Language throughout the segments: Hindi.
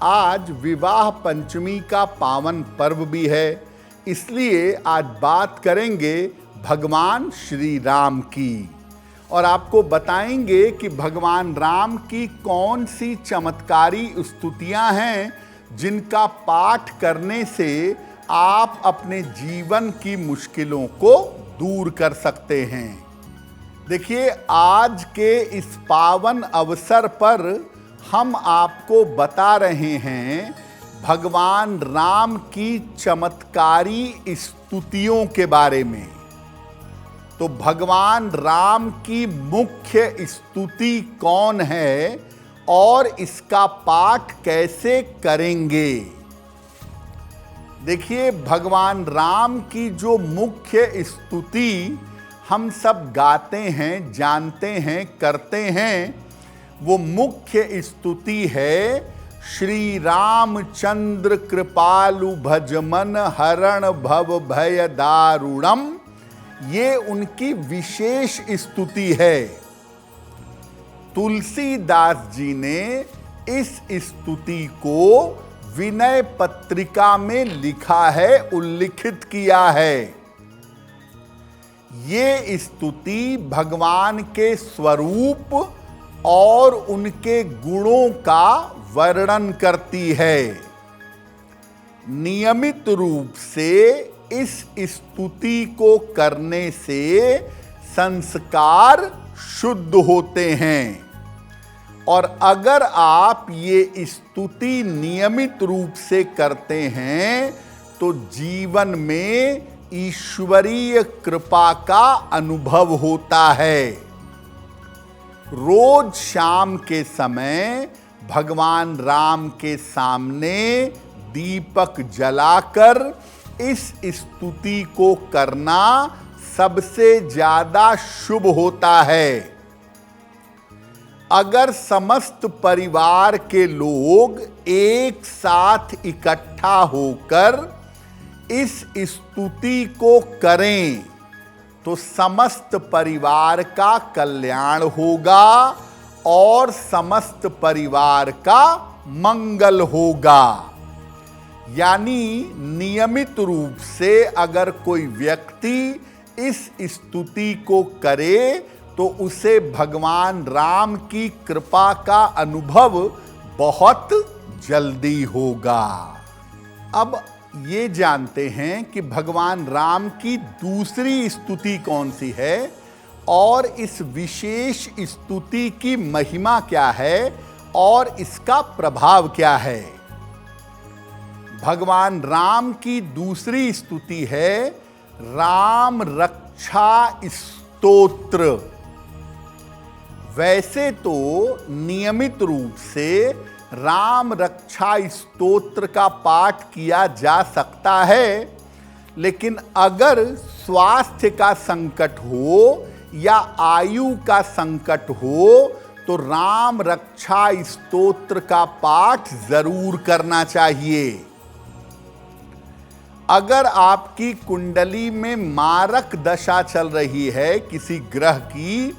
आज विवाह पंचमी का पावन पर्व भी है, इसलिए आज बात करेंगे भगवान श्री राम की और आपको बताएंगे कि भगवान राम की कौन सी चमत्कारी स्तुतियां हैं जिनका पाठ करने से आप अपने जीवन की मुश्किलों को दूर कर सकते हैं। देखिए, आज के इस पावन अवसर पर हम आपको बता रहे हैं भगवान राम की चमत्कारी स्तुतियों के बारे में। तो भगवान राम की मुख्य स्तुति कौन है और इसका पाठ कैसे करेंगे? देखिए, भगवान राम की जो मुख्य स्तुति हम सब गाते हैं, जानते हैं, करते हैं, वो मुख्य स्तुति है श्री रामचंद्र कृपालु भजमन हरण भव भय दारुणम। ये उनकी विशेष स्तुति है। तुलसीदास जी ने इस स्तुति को विनय पत्रिका में लिखा है, उल्लिखित किया है। ये स्तुति भगवान के स्वरूप और उनके गुणों का वर्णन करती है। नियमित रूप से इस स्तुति को करने से संस्कार शुद्ध होते हैं और अगर आप ये स्तुति नियमित रूप से करते हैं तो जीवन में ईश्वरीय कृपा का अनुभव होता है। रोज शाम के समय भगवान राम के सामने दीपक जलाकर इस स्तुति को करना सबसे ज्यादा शुभ होता है। अगर समस्त परिवार के लोग एक साथ इकट्ठा होकर इस स्तुति को करें तो समस्त परिवार का कल्याण होगा और समस्त परिवार का मंगल होगा। यानी नियमित रूप से अगर कोई व्यक्ति इस स्तुति को करे तो उसे भगवान राम की कृपा का अनुभव बहुत जल्दी होगा। अब ये जानते हैं कि भगवान राम की दूसरी स्तुति कौन सी है और इस विशेष स्तुति की महिमा क्या है और इसका प्रभाव क्या है। भगवान राम की दूसरी स्तुति है राम रक्षा स्तोत्र। वैसे तो नियमित रूप से राम रक्षा स्तोत्र का पाठ किया जा सकता है, लेकिन अगर स्वास्थ्य का संकट हो या आयु का संकट हो तो राम रक्षा स्तोत्र का पाठ जरूर करना चाहिए। अगर आपकी कुंडली में मारक दशा चल रही है किसी ग्रह की,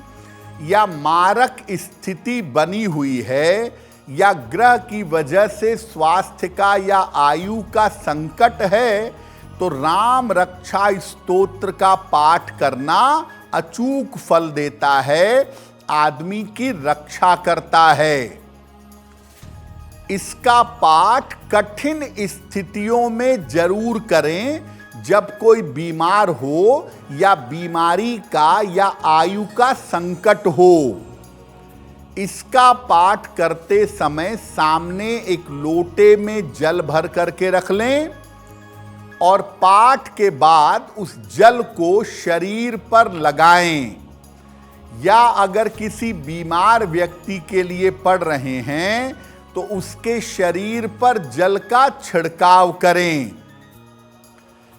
या मारक स्थिति बनी हुई है, या ग्रह की वजह से स्वास्थ्य का या आयु का संकट है, तो राम रक्षा स्तोत्र का पाठ करना अचूक फल देता है, आदमी की रक्षा करता है। इसका पाठ कठिन स्थितियों में जरूर करें, जब कोई बीमार हो या बीमारी का या आयु का संकट हो। इसका पाठ करते समय सामने एक लोटे में जल भर करके रख लें और पाठ के बाद उस जल को शरीर पर लगाएं, या अगर किसी बीमार व्यक्ति के लिए पढ़ रहे हैं तो उसके शरीर पर जल का छिड़काव करें।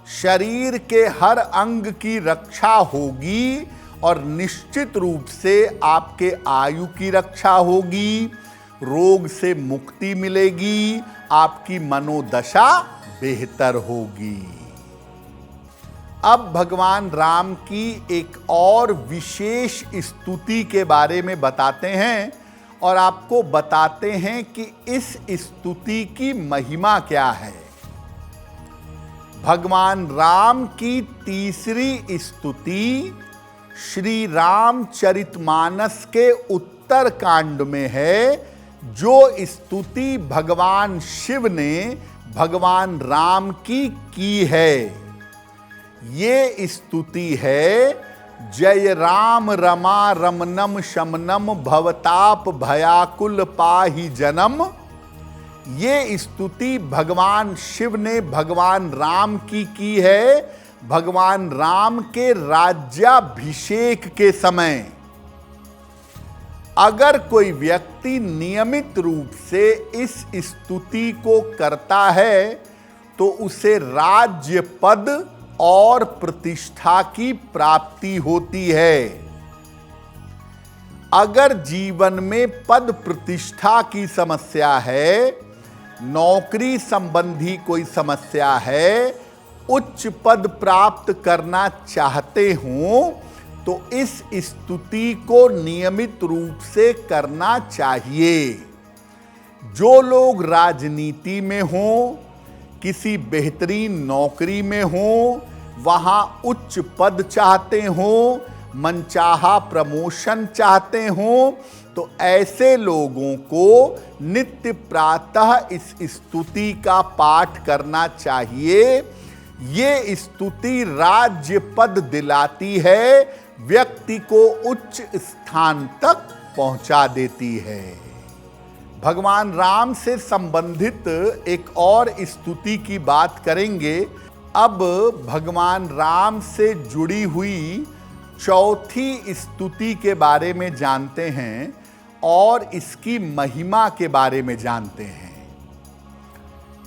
शरीर के हर अंग की रक्षा होगी और निश्चित रूप से आपके आयु की रक्षा होगी, रोग से मुक्ति मिलेगी, आपकी मनोदशा बेहतर होगी। अब भगवान राम की एक और विशेष स्तुति के बारे में बताते हैं और आपको बताते हैं कि इस स्तुति की महिमा क्या है। भगवान राम की तीसरी स्तुति श्री रामचरितमानस के उत्तर कांड में है, जो स्तुति भगवान शिव ने भगवान राम की है। ये स्तुति है, जय राम रमा रमनम शमनम भवताप भयाकुल पाहि जनम। ये स्तुति भगवान शिव ने भगवान राम की है, भगवान राम के राज्याभिषेक के समय। अगर कोई व्यक्ति नियमित रूप से इस स्तुति को करता है तो उसे राज्य पद और प्रतिष्ठा की प्राप्ति होती है। अगर जीवन में पद प्रतिष्ठा की समस्या है, नौकरी संबंधी कोई समस्या है, उच्च पद प्राप्त करना चाहते हो, तो इस स्तुति को नियमित रूप से करना चाहिए। जो लोग राजनीति में हों, किसी बेहतरीन नौकरी में हों, वहां उच्च पद चाहते हों, मनचाहा प्रमोशन चाहते हों, तो ऐसे लोगों को नित्य प्रातः इस स्तुति का पाठ करना चाहिए। ये स्तुति राज्य पद दिलाती है, व्यक्ति को उच्च स्थान तक पहुंचा देती है। भगवान राम से संबंधित एक और स्तुति की बात करेंगे। अब भगवान राम से जुड़ी हुई चौथी स्तुति के बारे में जानते हैं और इसकी महिमा के बारे में जानते हैं।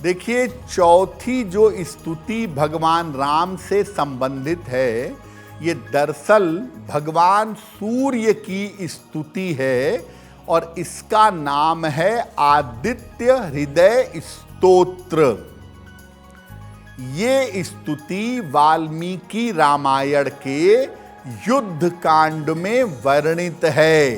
देखिए, चौथी जो स्तुति भगवान राम से संबंधित है, ये दरअसल भगवान सूर्य की स्तुति है और इसका नाम है आदित्य हृदय स्तोत्र। ये स्तुति वाल्मीकि रामायण के युद्ध कांड में वर्णित है।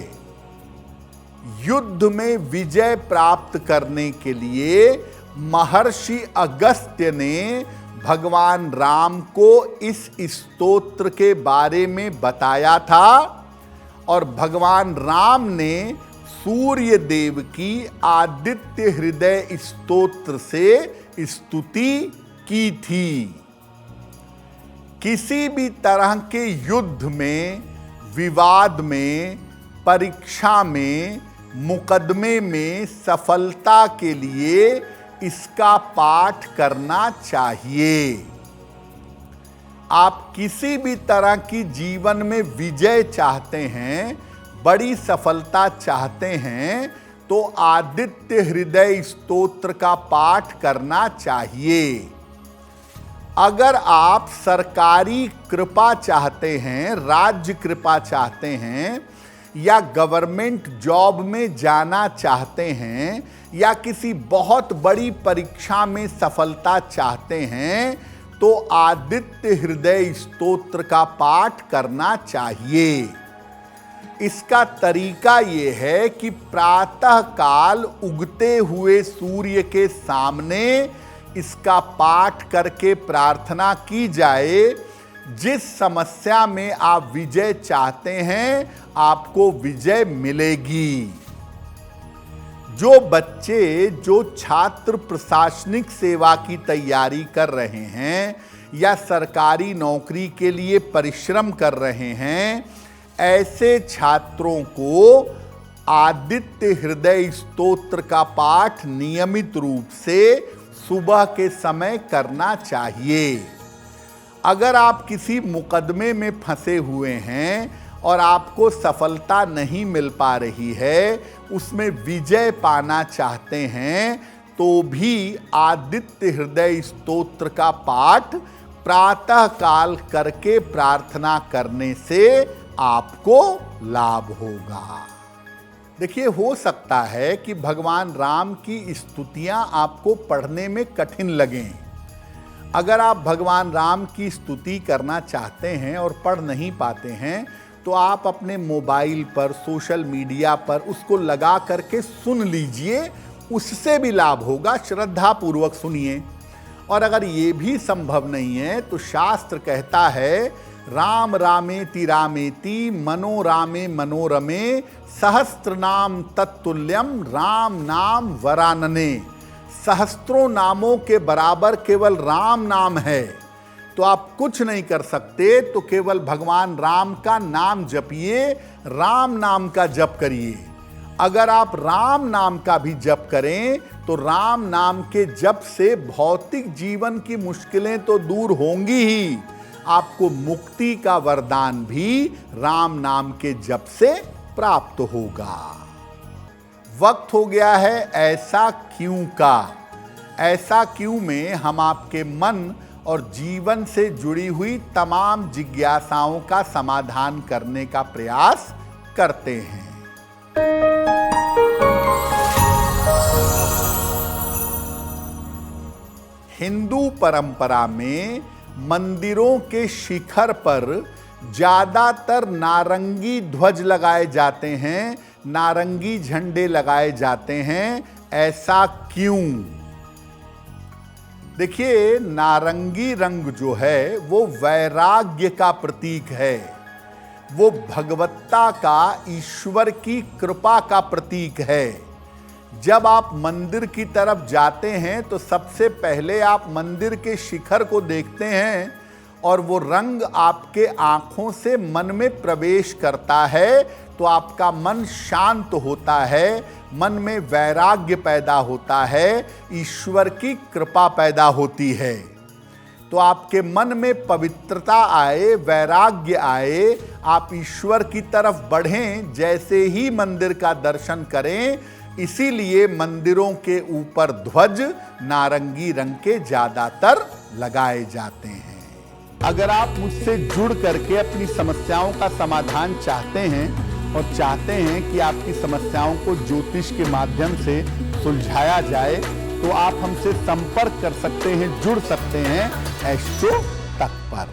युद्ध में विजय प्राप्त करने के लिए महर्षि अगस्त्य ने भगवान राम को इस स्तोत्र के बारे में बताया था और भगवान राम ने सूर्य देव की आदित्य हृदय स्तोत्र से स्तुति की थी। किसी भी तरह के युद्ध में, विवाद में, परीक्षा में, मुकदमे में सफलता के लिए इसका पाठ करना चाहिए। आप किसी भी तरह की जीवन में विजय चाहते हैं, बड़ी सफलता चाहते हैं, तो आदित्य हृदय स्तोत्र का पाठ करना चाहिए। अगर आप सरकारी कृपा चाहते हैं, राज्य कृपा चाहते हैं, या गवर्नमेंट जॉब में जाना चाहते हैं, या किसी बहुत बड़ी परीक्षा में सफलता चाहते हैं, तो आदित्य हृदय स्तोत्र का पाठ करना चाहिए। इसका तरीका ये है कि प्रातः काल उगते हुए सूर्य के सामने इसका पाठ करके प्रार्थना की जाए। जिस समस्या में आप विजय चाहते हैं, आपको विजय मिलेगी। जो बच्चे, जो छात्र प्रशासनिक सेवा की तैयारी कर रहे हैं या सरकारी नौकरी के लिए परिश्रम कर रहे हैं, ऐसे छात्रों को आदित्य हृदय स्तोत्र का पाठ नियमित रूप से सुबह के समय करना चाहिए। अगर आप किसी मुकदमे में फंसे हुए हैं और आपको सफलता नहीं मिल पा रही है, उसमें विजय पाना चाहते हैं, तो भी आदित्य हृदय स्तोत्र का पाठ प्रातः काल करके प्रार्थना करने से आपको लाभ होगा। देखिए, हो सकता है कि भगवान राम की स्तुतियां आपको पढ़ने में कठिन लगें। अगर आप भगवान राम की स्तुति करना चाहते हैं और पढ़ नहीं पाते हैं, तो आप अपने मोबाइल पर, सोशल मीडिया पर उसको लगा करके सुन लीजिए, उससे भी लाभ होगा। श्रद्धा पूर्वक सुनिए। और अगर ये भी संभव नहीं है तो शास्त्र कहता है, राम रामेति रामेति मनोरामे मनोरमे सहस्त्र नाम तत्तुल्यम राम नाम वरानने। सहस्त्रों नामों के बराबर केवल राम नाम है। तो आप कुछ नहीं कर सकते तो केवल भगवान राम का नाम जपिए, राम नाम का जप करिए। अगर आप राम नाम का भी जप करें तो राम नाम के जप से भौतिक जीवन की मुश्किलें तो दूर होंगी ही, आपको मुक्ति का वरदान भी राम नाम के जप से प्राप्त होगा। वक्त हो गया है ऐसा क्यों का। ऐसा क्यों में हम आपके मन और जीवन से जुड़ी हुई तमाम जिज्ञासाओं का समाधान करने का प्रयास करते हैं। हिंदू परंपरा में मंदिरों के शिखर पर ज्यादातर नारंगी ध्वज लगाए जाते हैं, नारंगी झंडे लगाए जाते हैं। ऐसा क्यों? देखिए, नारंगी रंग जो है वो वैराग्य का प्रतीक है, वो भगवत्ता का, ईश्वर की कृपा का प्रतीक है। जब आप मंदिर की तरफ जाते हैं तो सबसे पहले आप मंदिर के शिखर को देखते हैं और वो रंग आपके आंखों से मन में प्रवेश करता है तो आपका मन शांत होता है, मन में वैराग्य पैदा होता है, ईश्वर की कृपा पैदा होती है। तो आपके मन में पवित्रता आए, वैराग्य आए, आप ईश्वर की तरफ बढ़ें जैसे ही मंदिर का दर्शन करें। इसीलिए मंदिरों के ऊपर ध्वज नारंगी रंग के ज्यादातर लगाए जाते हैं। अगर आप मुझसे जुड़ करके अपनी समस्याओं का समाधान चाहते हैं और चाहते हैं कि आपकी समस्याओं को ज्योतिष के माध्यम से सुलझाया जाए, तो आप हमसे संपर्क कर सकते हैं, जुड़ सकते हैं एस्ट्रो तक पर।